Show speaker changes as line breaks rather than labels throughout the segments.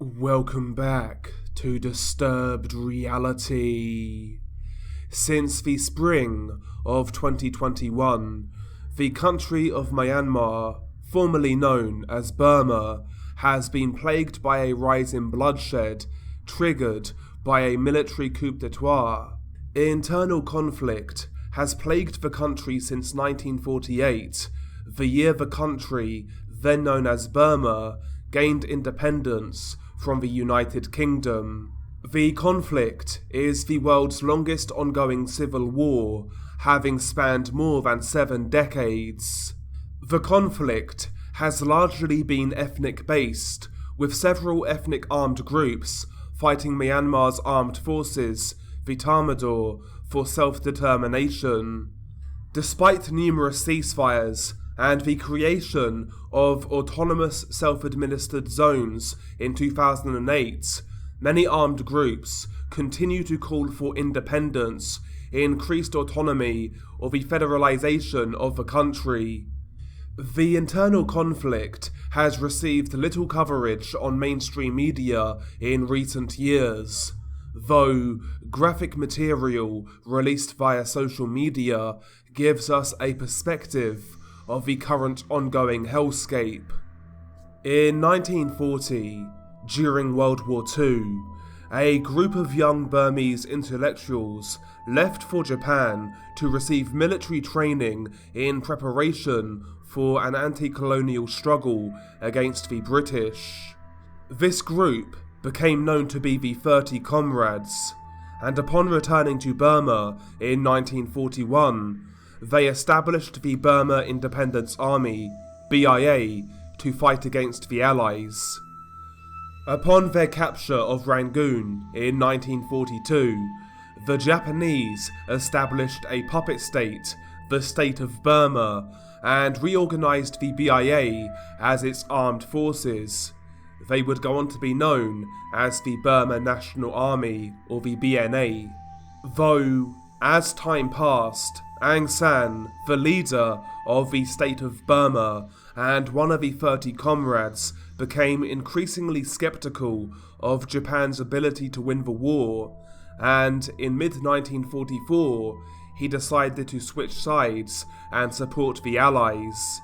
Welcome back to Disturbed Reality. Since the spring of 2021, the country of Myanmar, formerly known as Burma, has been plagued by a rise in bloodshed triggered by a military coup d'etat. Internal conflict has plagued the country since 1948, the year the country, then known as Burma, gained independence from the United Kingdom. The conflict is the world's longest ongoing civil war, having spanned more than 7 decades. The conflict has largely been ethnic-based, with several ethnic armed groups fighting Myanmar's armed forces, the Tatmadaw, for self-determination. Despite numerous ceasefires and the creation of autonomous self-administered zones in 2008, many armed groups continue to call for independence, increased autonomy, or the federalization of the country. The internal conflict has received little coverage on mainstream media in recent years, though graphic material released via social media gives us a perspective of the current ongoing hellscape. In 1940, during World War II, a group of young Burmese intellectuals left for Japan to receive military training in preparation for an anti-colonial struggle against the British. This group became known to be the 30 Comrades, and upon returning to Burma in 1941, they established the Burma Independence Army, BIA, to fight against the Allies. Upon their capture of Rangoon in 1942, the Japanese established a puppet state, the State of Burma, and reorganized the BIA as its armed forces. They would go on to be known as the Burma National Army, or the BNA. Though, as time passed, Aung San, the leader of the State of Burma and one of the 30 Comrades, became increasingly skeptical of Japan's ability to win the war, and in mid-1944 he decided to switch sides and support the Allies.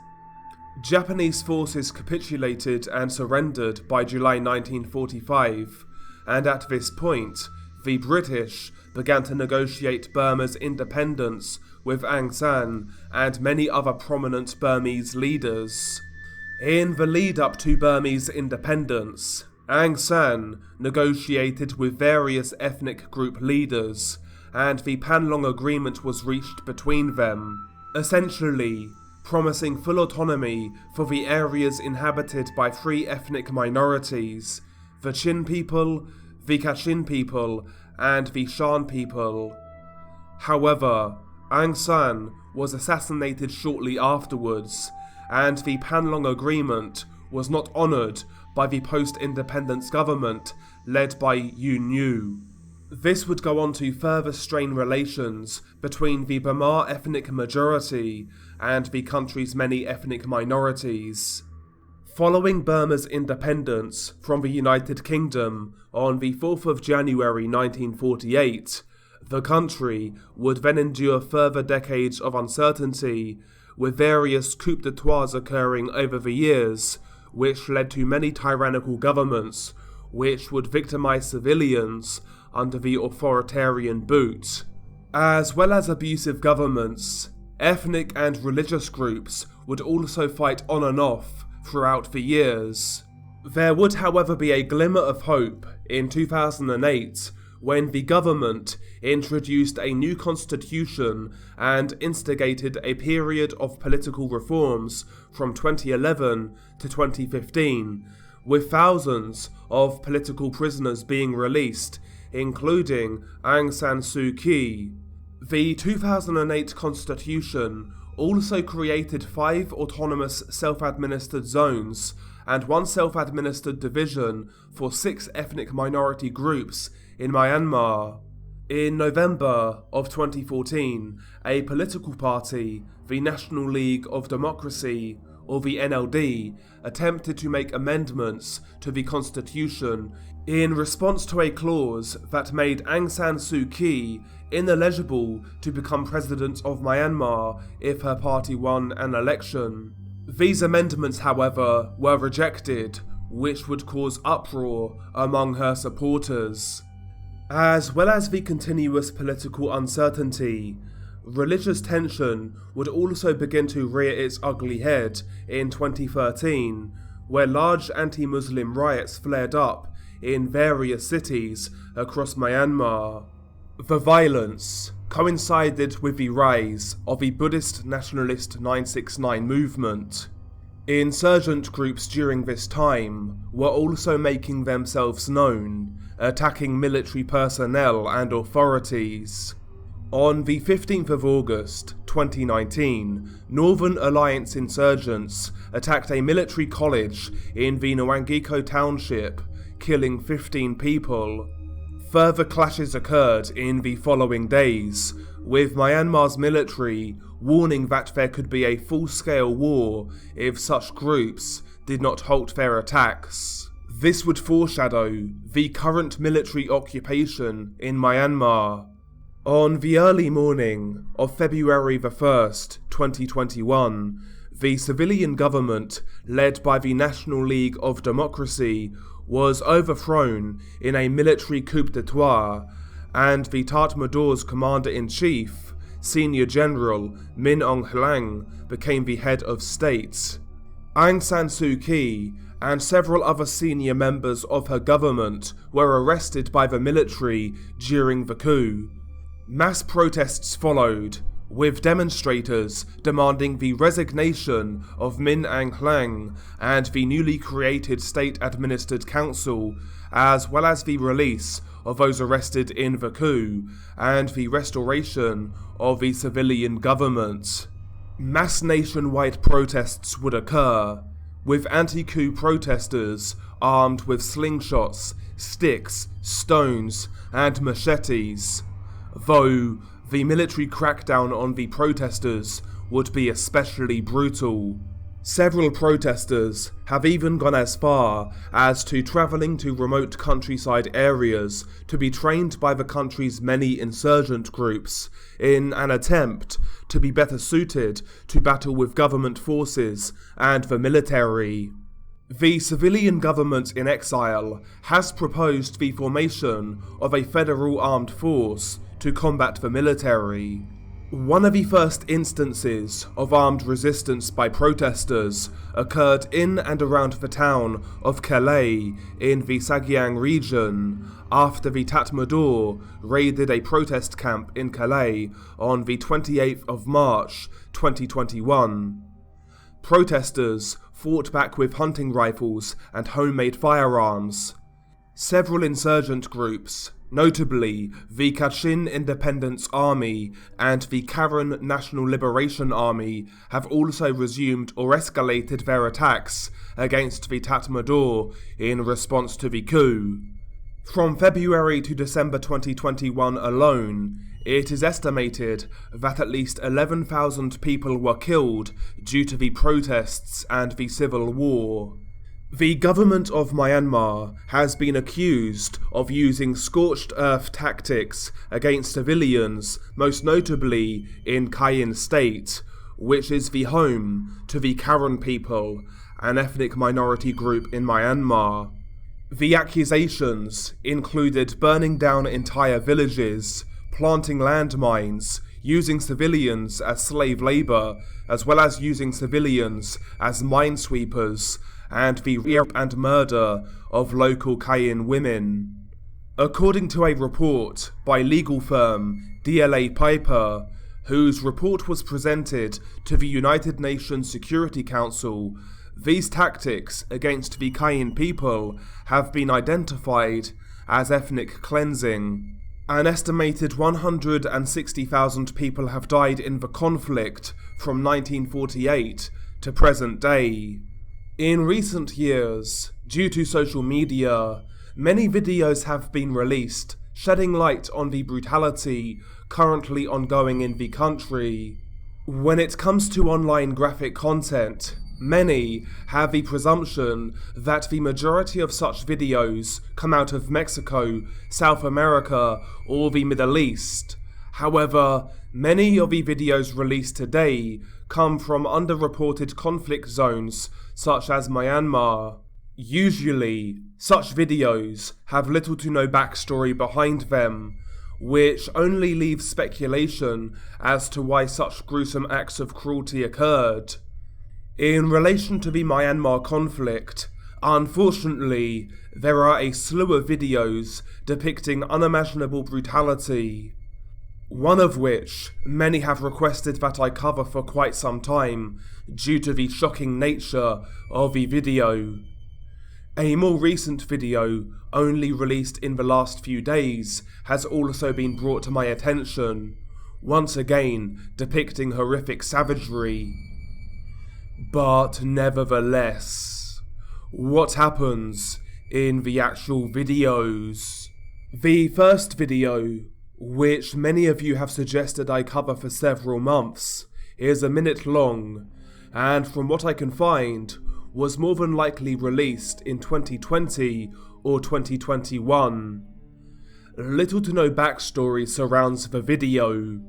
Japanese forces capitulated and surrendered by July 1945, and at this point, the British began to negotiate Burma's independence with Aung San and many other prominent Burmese leaders. In the lead-up to Burmese independence, Aung San negotiated with various ethnic group leaders, and the Panlong Agreement was reached between them, essentially promising full autonomy for the areas inhabited by 3 ethnic minorities: the Chin people, the Kachin people, and the Shan people. However, Aung San was assassinated shortly afterwards, and the Panlong Agreement was not honoured by the post-independence government led by Yoon Ryu. This would go on to further strain relations between the Burma ethnic majority and the country's many ethnic minorities. Following Burma's independence from the United Kingdom on the 4th of January 1948, the country would then endure further decades of uncertainty, with various coups d'etats occurring over the years, which led to many tyrannical governments, which would victimize civilians under the authoritarian boot. As well as abusive governments, ethnic and religious groups would also fight on and off throughout the years. There would, however, be a glimmer of hope in 2008 when the government introduced a new constitution and instigated a period of political reforms from 2011 to 2015, with thousands of political prisoners being released, including Aung San Suu Kyi. The 2008 constitution also created 5 autonomous self-administered zones and 1 self-administered division for 6 ethnic minority groups in Myanmar. In November of 2014, a political party, the National League of Democracy, or the NLD, attempted to make amendments to the constitution in response to a clause that made Aung San Suu Kyi ineligible to become president of Myanmar if her party won an election. These amendments, however, were rejected, which would cause uproar among her supporters. As well as the continuous political uncertainty, religious tension would also begin to rear its ugly head in 2013, where large anti-Muslim riots flared up in various cities across Myanmar. The violence coincided with the rise of the Buddhist nationalist 969 movement. Insurgent groups during this time were also making themselves known, attacking military personnel and authorities. On the 15th of August 2019, Northern Alliance insurgents attacked a military college in the Nwangiko township, killing 15 people. Further clashes occurred in the following days, with Myanmar's military warning that there could be a full-scale war if such groups did not halt their attacks. This would foreshadow the current military occupation in Myanmar. On the early morning of February the 1st, 2021, the civilian government, led by the National League of Democracy, was overthrown in a military coup d'etat, and the Tatmadaor's commander-in-chief, Senior General Min Aung Hlaing, became the head of state. Aung San Suu Kyi and several other senior members of her government were arrested by the military during the coup. Mass protests followed, with demonstrators demanding the resignation of Min Aung Hlaing and the newly created state-administered council, as well as the release of those arrested in the coup and the restoration of the civilian government. Mass nationwide protests would occur, with anti-coup protesters armed with slingshots, sticks, stones, and machetes, though the military crackdown on the protesters would be especially brutal. Several protesters have even gone as far as to travelling to remote countryside areas to be trained by the country's many insurgent groups in an attempt to be better suited to battle with government forces and the military. The civilian government in exile has proposed the formation of a federal armed force to combat the military. One of the first instances of armed resistance by protesters occurred in and around the town of Calais in the Sagyang region after the Tatmadaor raided a protest camp in Calais on the 28th of March 2021. Protesters fought back with hunting rifles and homemade firearms. Several insurgent groups, notably the Kachin Independence Army and the Karen National Liberation Army, have also resumed or escalated their attacks against the Tatmadaor in response to the coup. From February to December 2021 alone, it is estimated that at least 11,000 people were killed due to the protests and the civil war. The government of Myanmar has been accused of using scorched earth tactics against civilians, most notably in Kayin State, which is the home to the Karen people, an ethnic minority group in Myanmar. The accusations included burning down entire villages, planting landmines, using civilians as slave labour, as well as using civilians as minesweepers, and the rape and murder of local Kayin women. According to a report by legal firm DLA Piper, whose report was presented to the United Nations Security Council, these tactics against the Kayin people have been identified as ethnic cleansing. An estimated 160,000 people have died in the conflict from 1948 to present day. In recent years, due to social media, many videos have been released shedding light on the brutality currently ongoing in the country. When it comes to online graphic content, Many have the presumption that the majority of such videos come out of Mexico, South America, or the Middle East. However, many of the videos released today come from underreported conflict zones such as Myanmar. Usually, such videos have little to no backstory behind them, which only leaves speculation as to why such gruesome acts of cruelty occurred. In relation to the Myanmar conflict, unfortunately, there are a slew of videos depicting unimaginable brutality, one of which many have requested that I cover for quite some time due to the shocking nature of the video. A more recent video, only released in the last few days, has also been brought to my attention, once again depicting horrific savagery. But nevertheless, what happens in the actual videos? The first video, which many of you have suggested I cover for several months, is a minute long, and from what I can find, was more than likely released in 2020 or 2021. Little to no backstory surrounds the video,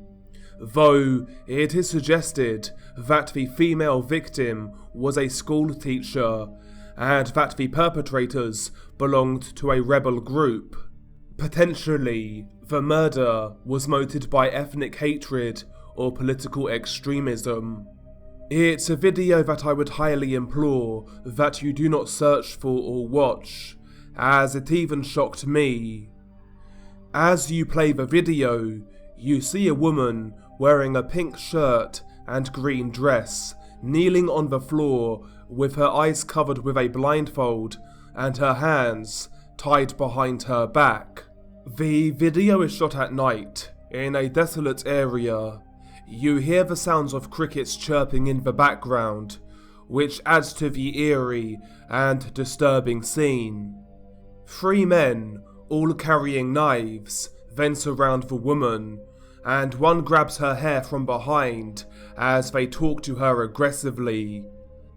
though it is suggested that the female victim was a school teacher and that the perpetrators belonged to a rebel group. Potentially, the murder was motivated by ethnic hatred or political extremism. It's a video that I would highly implore that you do not search for or watch, as it even shocked me. As you play the video, you see a woman wearing a pink shirt and green dress, kneeling on the floor with her eyes covered with a blindfold and her hands tied behind her back. The video is shot at night, in a desolate area. You hear the sounds of crickets chirping in the background, which adds to the eerie and disturbing scene. 3 men, all carrying knives, then surround the woman, and one grabs her hair from behind as they talk to her aggressively.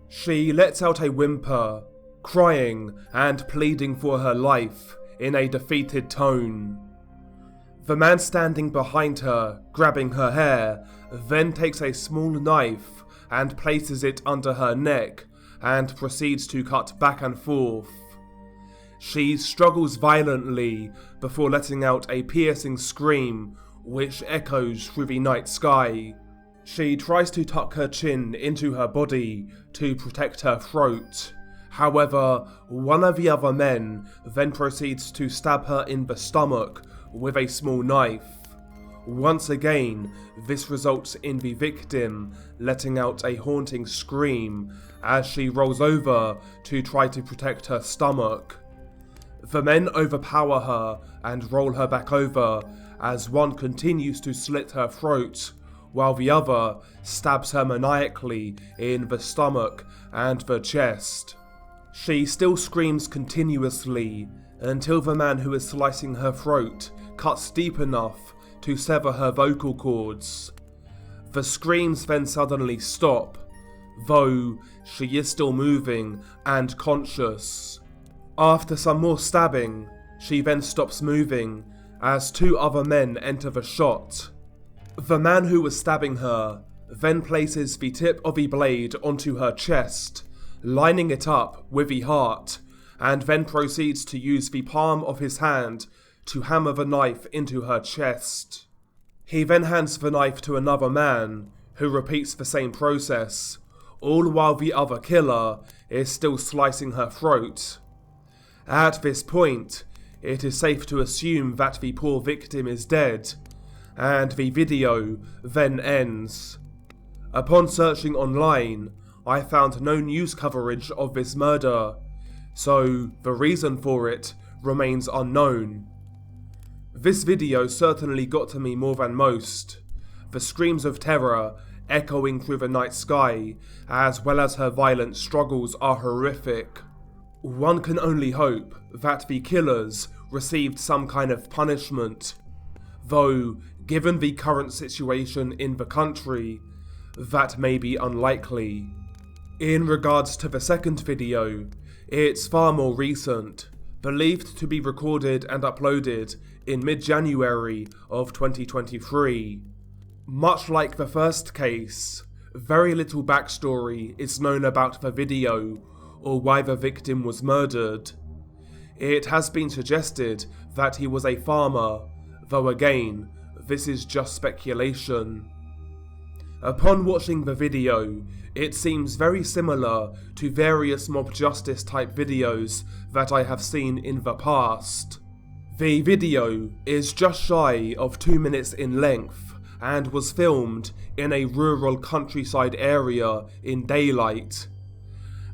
She lets out a whimper, crying and pleading for her life in a defeated tone. The man standing behind her, grabbing her hair, then takes a small knife and places it under her neck and proceeds to cut back and forth. She struggles violently before letting out a piercing scream which echoes through the night sky. She tries to tuck her chin into her body to protect her throat. However, one of the other men then proceeds to stab her in the stomach with a small knife. Once again, this results in the victim letting out a haunting scream as she rolls over to try to protect her stomach. The men overpower her and roll her back over as one continues to slit her throat, while the other stabs her maniacally in the stomach and the chest. She still screams continuously until the man who is slicing her throat cuts deep enough to sever her vocal cords. The screams then suddenly stop, though she is still moving and conscious. After some more stabbing, she then stops moving as 2 other men enter the shot. The man who was stabbing her then places the tip of the blade onto her chest, lining it up with the heart, and then proceeds to use the palm of his hand to hammer the knife into her chest. He then hands the knife to another man, who repeats the same process, all while the other killer is still slicing her throat. At this point, it is safe to assume that the poor victim is dead, and the video then ends. Upon searching online, I found no news coverage of this murder, so the reason for it remains unknown. This video certainly got to me more than most. The screams of terror echoing through the night sky, as well as her violent struggles, are horrific. One can only hope that the killers received some kind of punishment, though, given the current situation in the country, that may be unlikely. In regards to the second video, it's far more recent, believed to be recorded and uploaded in mid-January of 2023. Much like the first case, very little backstory is known about the video or why the victim was murdered. It has been suggested that he was a farmer, though again, this is just speculation. Upon watching the video, it seems very similar to various mob justice type videos that I have seen in the past. The video is just shy of 2 minutes in length and was filmed in a rural countryside area in daylight.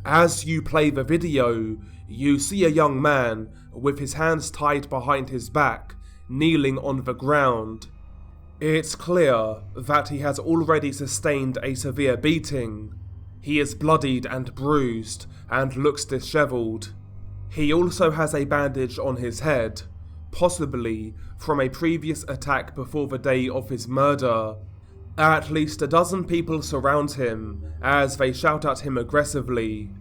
As you play the video, you see a young man with his hands tied behind his back, kneeling on the ground. It's clear that he has already sustained a severe beating. He is bloodied and bruised and looks dishevelled. He also has a bandage on his head, possibly from a previous attack before the day of his murder. At least a dozen people surround him as they shout at him aggressively.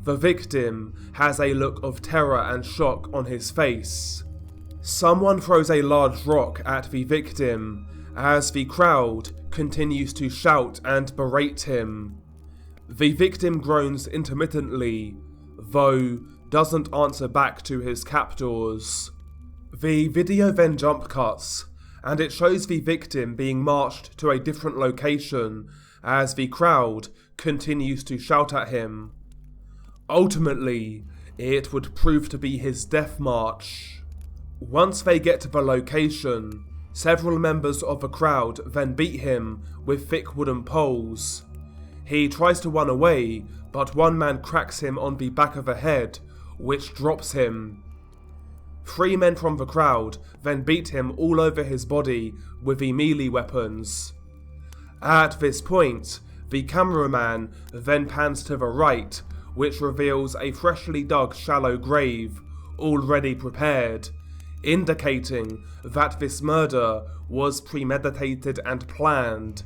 The victim has a look of terror and shock on his face. Someone throws a large rock at the victim as the crowd continues to shout and berate him. The victim groans intermittently, though doesn't answer back to his captors. The video then jump cuts, and it shows the victim being marched to a different location as the crowd continues to shout at him. Ultimately, it would prove to be his death march. Once they get to the location, several members of the crowd then beat him with thick wooden poles. He tries to run away, but one man cracks him on the back of the head, which drops him. 3 men from the crowd then beat him all over his body with the melee weapons. At this point, the cameraman then pans to the right, which reveals a freshly dug shallow grave, already prepared, indicating that this murder was premeditated and planned.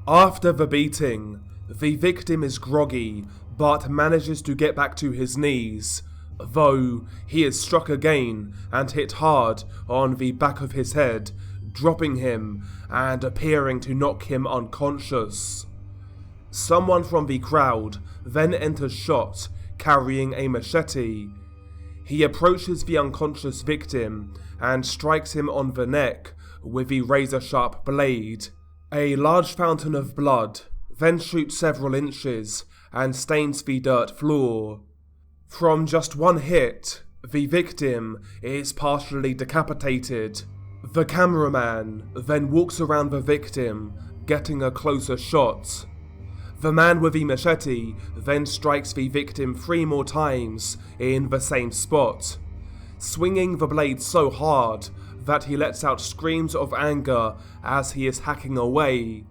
After the beating, the victim is groggy, but manages to get back to his knees, though he is struck again and hit hard on the back of his head, dropping him and appearing to knock him unconscious. Someone from the crowd then enters shot, carrying a machete. He approaches the unconscious victim and strikes him on the neck with the razor-sharp blade. A large fountain of blood then shoots several inches and stains the dirt floor. From just one hit, the victim is partially decapitated. The cameraman then walks around the victim, getting a closer shot. The man with the machete then strikes the victim 3 more times in the same spot, swinging the blade so hard that he lets out screams of anger as he is hacking away.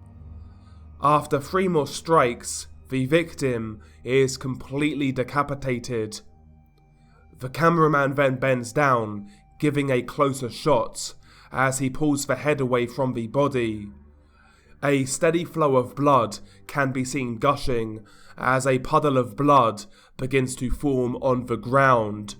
After 3 more strikes, the victim is completely decapitated. The cameraman then bends down, giving a closer shot as he pulls the head away from the body. A steady flow of blood can be seen gushing as a puddle of blood begins to form on the ground.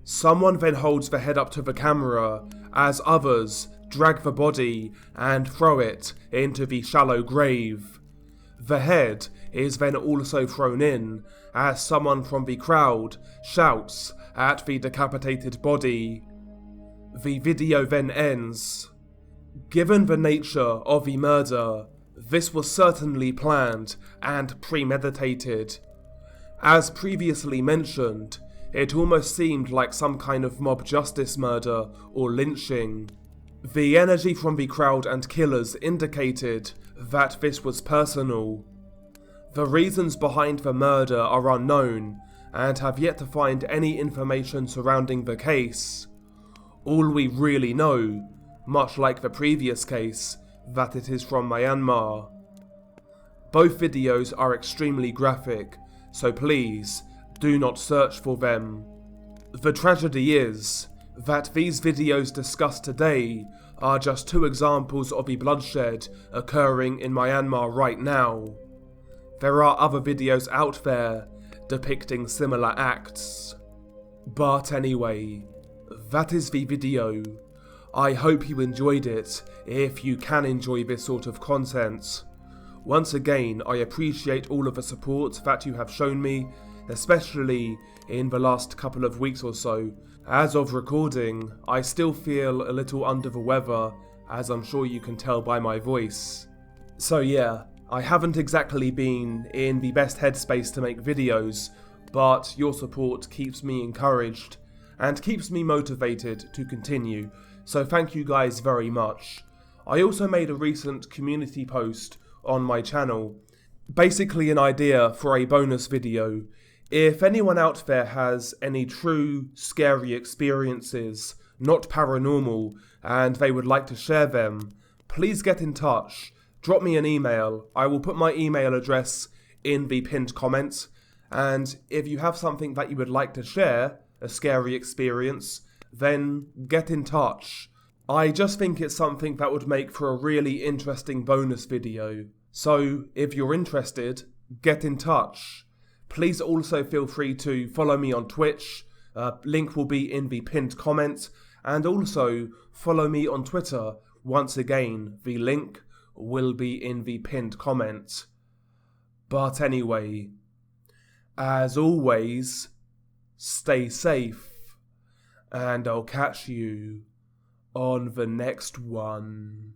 Someone then holds the head up to the camera as others drag the body and throw it into the shallow grave. The head is then also thrown in as someone from the crowd shouts at the decapitated body. The video then ends. Given the nature of the murder, this was certainly planned and premeditated. As previously mentioned, it almost seemed like some kind of mob justice murder or lynching. The energy from the crowd and killers indicated that this was personal. The reasons behind the murder are unknown and have yet to find any information surrounding the case. All we really know, much like the previous case, that it is from Myanmar. Both videos are extremely graphic, so please do not search for them. The tragedy is that these videos discussed today are just 2 examples of the bloodshed occurring in Myanmar right now. there are other videos out there depicting similar acts. But anyway, that is the video. I hope you enjoyed it, if you can enjoy this sort of content. Once again, I appreciate all of the support that you have shown me, especially in the last couple of weeks or so. As of recording, I still feel a little under the weather, as I'm sure you can tell by my voice. So yeah, I haven't exactly been in the best headspace to make videos, but your support keeps me encouraged and keeps me motivated to continue, so thank you guys very much. I also made a recent community post on my channel, basically an idea for a bonus video. If anyone out there has any true scary experiences, not paranormal, and they would like to share them, please get in touch. Drop me an email. I will put my email address in the pinned comment. And if you have something that you would like to share, a scary experience, then get in touch. I just think it's something that would make for a really interesting bonus video. So if you're interested, get in touch. Please also feel free to follow me on Twitch. Link will be in the pinned comment. And also follow me on Twitter. Once again, the link will be in the pinned comment. But anyway, as always, stay safe, and I'll catch you on the next one.